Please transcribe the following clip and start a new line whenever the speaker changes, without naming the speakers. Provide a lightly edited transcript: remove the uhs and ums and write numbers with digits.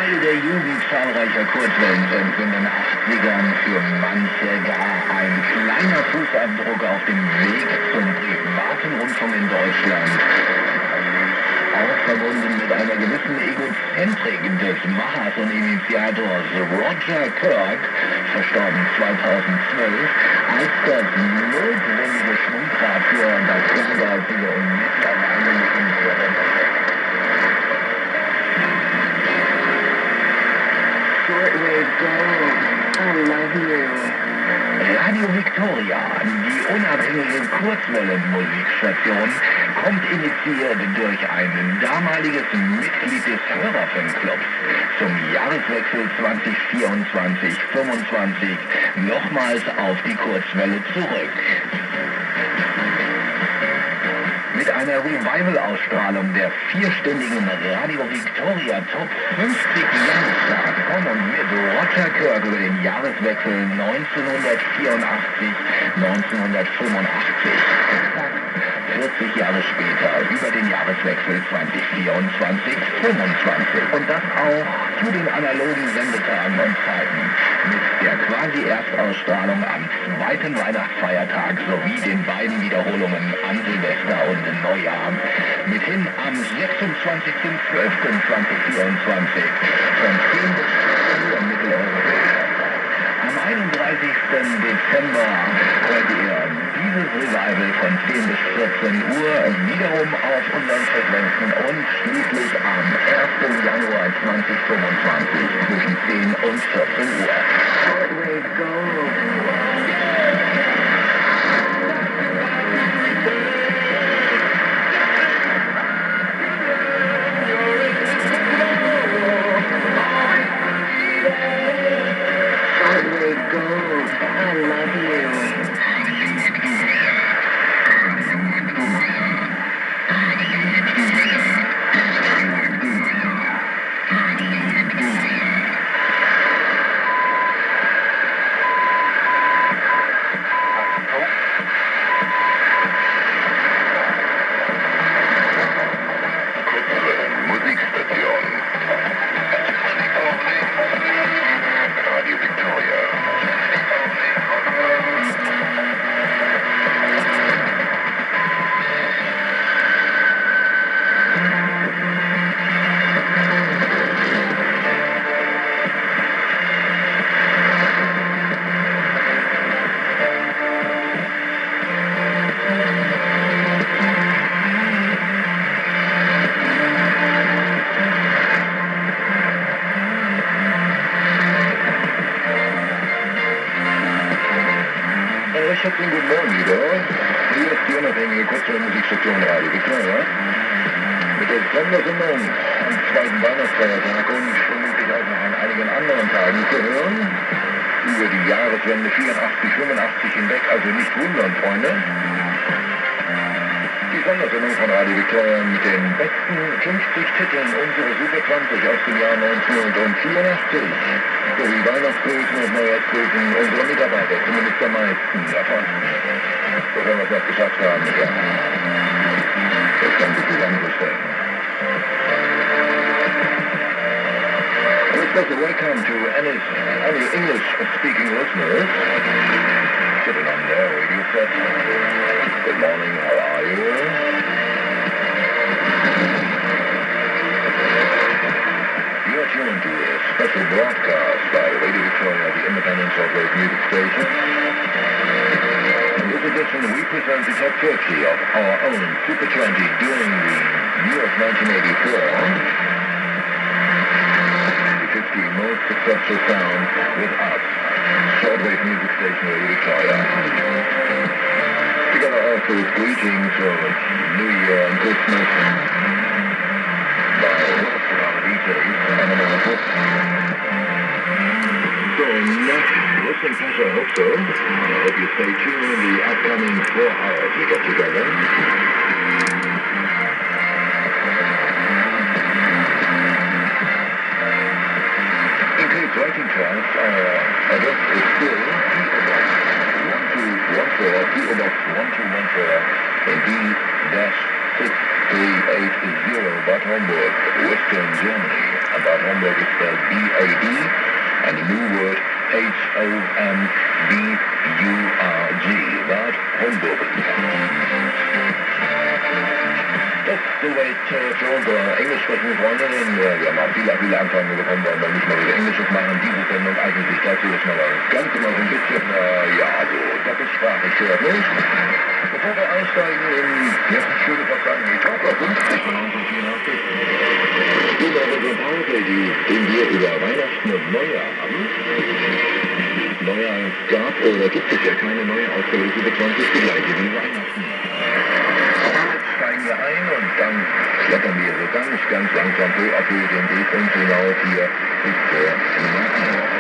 Ball der Jugend zahlreicher Kurzwellenfans in den 80ern, für manche gar ein kleiner Fußabdruck auf dem Weg zum privaten Rundfunk in Deutschland. Auch verbunden mit einer gewissen Egozentrik des Machers und Initiators Roger Kirk, verstorben 2012, als das notwendige Schwungrad für das ehrgeizige und mittlerweile legendäre
Shortwave Gold, I love you.
Radio Victoria, die unabhängige Kurzwellenmusikstation, kommt initiiert durch ein damaliges Mitglied des Hörerfanclubs zum Jahreswechsel 2024-25 nochmals auf die Kurzwelle zurück. Mit einer Revival-Ausstrahlung der vierstündigen Radio Victoria Top 50 Jahrestag von und mit Roger Kirk über den Jahreswechsel 1984-1985. 40 Jahre später über den Jahreswechsel 2024-25. Und das auch zu den analogen Sendetagen und Zeiten mit der quasi Erstausstrahlung am zweiten Weihnachtsfeiertag sowie den beiden Wiederholungen an Silvester und Neujahr. Mithin am 26.12.2024 von 10 bis 14 Uhr mitteleuropäischer Zeit. Am 31. Dezember hört ihr dieses Revival von 10 bis 14 Uhr wiederum auf unseren Frequenzen und schließlich am 1. Januar 2025 zwischen 10 und 14 Uhr.
Shortwave Gold. Gold, I love you.
Schönen guten Morgen wieder. Hier ist die unabhängige Kurzwellenmusikstation Radio Victoria mit der Sondersendung am zweiten Weihnachtsfeiertag und vermutlich auch noch an einigen anderen Tagen zu hören. Über die Jahreswende 84-85 hinweg, also nicht wundern, Freunde. Die Sondersendung von Radio Victoria mit den besten 50 Titeln unserer Super 20 aus dem Jahr 1984. Sowie Weihnachtsgrüßen und Neujahrsgrüßen unserer Mitarbeiter, zumindest der meisten davon. Sofern wir es noch geschafft haben, ja. Das Ganze zusammenzustellen. A special welcome to any English-speaking listeners sitting on their radio set. Good morning, how are you? You are tuned to a special broadcast by Radio Victoria, the independent shortwave music station. In this edition, we present the top 30 of our own Super 20 during the year of 1984. The 50 most successful sounds with us, shortwave music station Radio Victoria. Together also with greetings for New Year and Christmas by most of our DJs and announcers. So next listening pleasure, I hope so. I hope you stay tuned in the upcoming 4 hours we get together. Includes writing to us. Our address is still P.O. Box 1214 in D-6380 Bad Homburg, Western Germany. and Bad Homburg is spelled B-A-D, and the new word H-O-M-B-U-R-G, Bad Homburg. That's the way to unsere englisch sprechenden Freundinnen. Wir haben auch viele Anfragen bekommen, wollen wir nicht mal wieder Englisches machen. Diese Sendung eigentlich dazu ist mal das Ganze mal so ein bisschen, so doppelsprachig hört nicht. Bevor wir einsteigen in, ich würde fast sagen, die Talker 50 von 1984, über unsere Pause, den wir über Weihnachten und Neujahr haben. Neujahr gab oder gibt es ja keine neue Ausgabe des über 20 gleiche wie Weihnachten. Steigen wir ein und dann klettern wir so ganz langsam peu à peu den Weg und hinauf hier bis zur Marke.